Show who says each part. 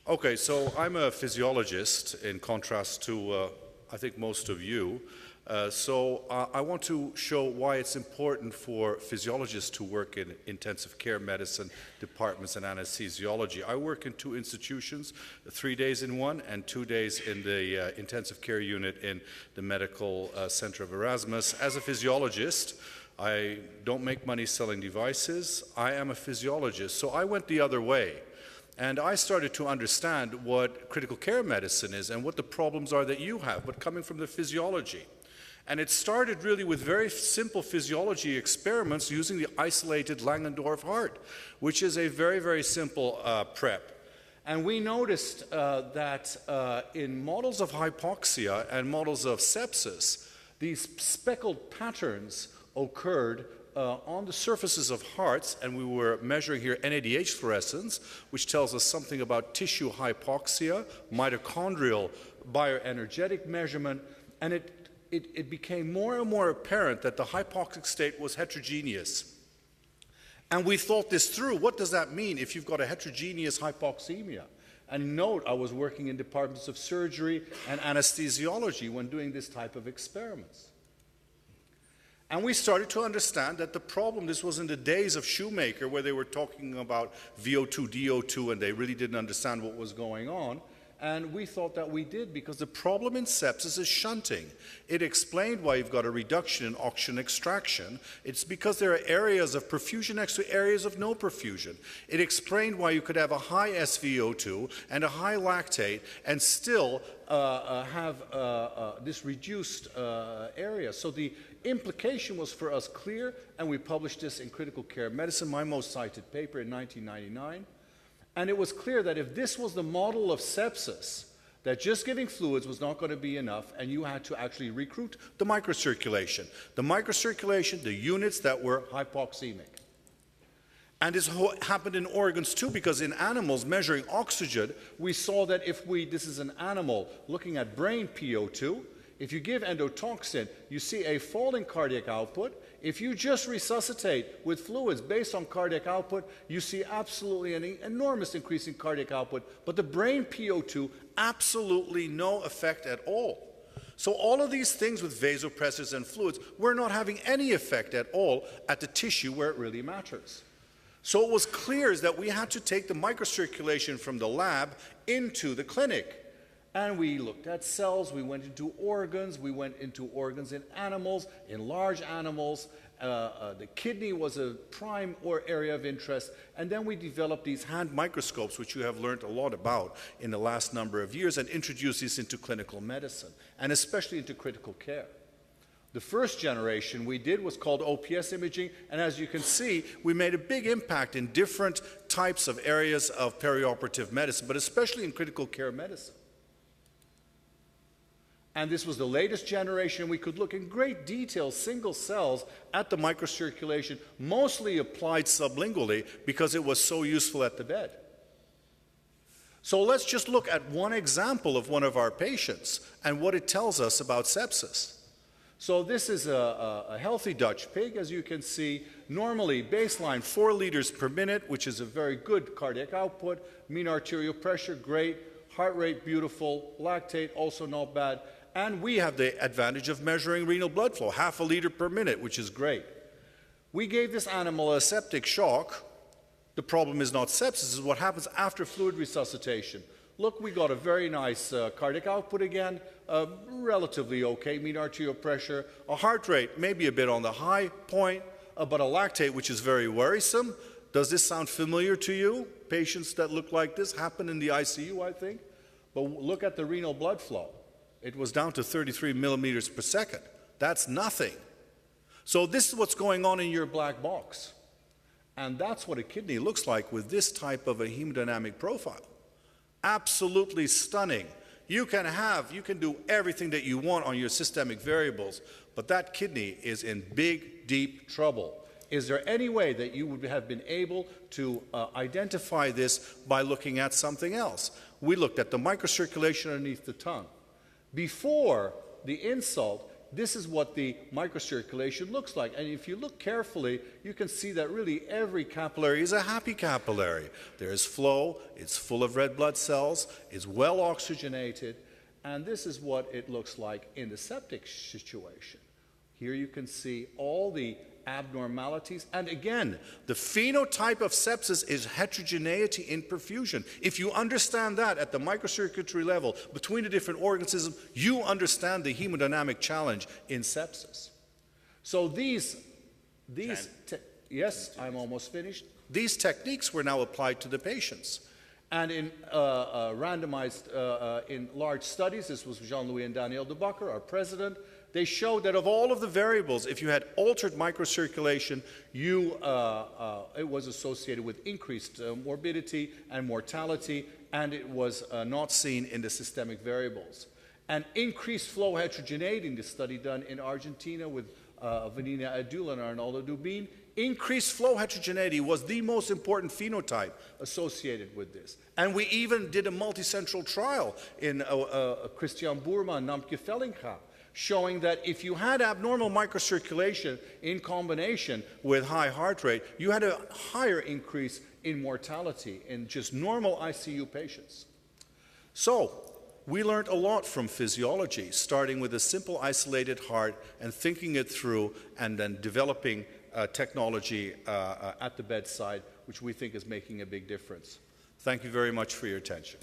Speaker 1: Okay, so I'm a physiologist in contrast to, I think, most of you. I want to show why it's important for physiologists to work in intensive care medicine departments and anesthesiology. I work in two institutions, 3 days in one and 2 days in the intensive care unit in the Medical Center of Erasmus. As a physiologist, I don't make money selling devices. I am a physiologist, so I went the other way. And I started to understand what critical care medicine is and what the problems are that you have, but coming from the physiology. And it started really with very simple physiology experiments using the isolated Langendorf heart, which is a very, very simple prep. And we noticed that in models of hypoxia and models of sepsis, these speckled patterns occurred on the surfaces of hearts, and we were measuring here NADH fluorescence, which tells us something about tissue hypoxia, mitochondrial bioenergetic measurement, and it became more and more apparent that the hypoxic state was heterogeneous. And we thought this through. What does that mean if you've got a heterogeneous hypoxemia? And note, I was working in departments of surgery and anesthesiology when doing this type of experiments. And we started to understand that the problem, this was in the days of Shoemaker, where they were talking about VO2, DO2, and they really didn't understand what was going on. And we thought that we did, because the problem in sepsis is shunting. It explained why you've got a reduction in oxygen extraction. It's because there are areas of perfusion next to areas of no perfusion. It explained why you could have a high SVO2 and a high lactate and still have this reduced area. So the implication was for us clear, and we published this in Critical Care Medicine, my most cited paper in 1999. And it was clear that if this was the model of sepsis, that just giving fluids was not going to be enough, and you had to actually recruit the microcirculation. The microcirculation, the units that were hypoxemic. And this happened in organs too, because in animals measuring oxygen, we saw that this is an animal looking at brain PO2, if you give endotoxin, you see a fall in cardiac output. If you just resuscitate with fluids based on cardiac output, you see absolutely an enormous increase in cardiac output, but the brain PO2, absolutely no effect at all. So all of these things with vasopressors and fluids, we're not having any effect at all at the tissue where it really matters. So it was clear that we had to take the microcirculation from the lab into the clinic. And we looked at cells, we went into organs in animals, in large animals. The kidney was a prime area of interest. And then we developed these hand microscopes, which you have learned a lot about in the last number of years, and introduced these into clinical medicine, and especially into critical care. The first generation we did was called OPS imaging, and as you can see, we made a big impact in different types of areas of perioperative medicine, but especially in critical care medicine. And this was the latest generation. We could look in great detail, single cells, at the microcirculation, mostly applied sublingually because it was so useful at the bed. So let's just look at one example of one of our patients and what it tells us about sepsis. So this is a healthy Dutch pig, as you can see. Normally, baseline 4 liters per minute, which is a very good cardiac output. Mean arterial pressure, great. Heart rate, beautiful. Lactate, also not bad. And we have the advantage of measuring renal blood flow, 0.5 liter per minute, which is great. We gave this animal a septic shock. The problem is not sepsis, this is what happens after fluid resuscitation. Look, we got a very nice cardiac output again, relatively okay, mean arterial pressure, a heart rate maybe a bit on the high point, but a lactate which is very worrisome. Does this sound familiar to you? Patients that look like this happen in the ICU, I think. But look at the renal blood flow. It was down to 33 millimeters per second. That's nothing. So this is what's going on in your black box. And that's what a kidney looks like with this type of a hemodynamic profile. Absolutely stunning. You can do everything that you want on your systemic variables, but that kidney is in big, deep trouble. Is there any way that you would have been able to identify this by looking at something else? We looked at the microcirculation underneath the tongue. Before the insult,
Speaker 2: this is what the microcirculation looks like. And if you look carefully, you can see that really every capillary is a happy capillary. There is flow, it's full of red blood cells, it's well oxygenated, and this is what it looks like in the septic situation. Here you can see all the abnormalities. And again, the phenotype of sepsis is heterogeneity in perfusion. If you understand that at the microcirculatory level between the different organisms, you understand the hemodynamic challenge in sepsis. So yes, I'm almost finished. These techniques were now applied to the patients. And in randomized, in large studies, this was Jean-Louis and Daniel de Backer, our president, they showed that of all of the variables, if you had altered microcirculation, it was associated with increased morbidity and mortality, and it was not seen in the systemic variables. And increased flow heterogeneity in the study done in Argentina with Vanina Adul and Arnaldo Dubin, increased flow heterogeneity was the most important phenotype associated with this. And we even did a multicentral trial in Christian Boerma and Namke Vellinga, showing that if you had abnormal microcirculation in combination with high heart rate, you had a higher increase in mortality in just normal ICU patients. So, we learned a lot from physiology, starting with a simple isolated heart and thinking it through and then developing technology at the bedside, which we think is making a big difference. Thank you very much for your attention.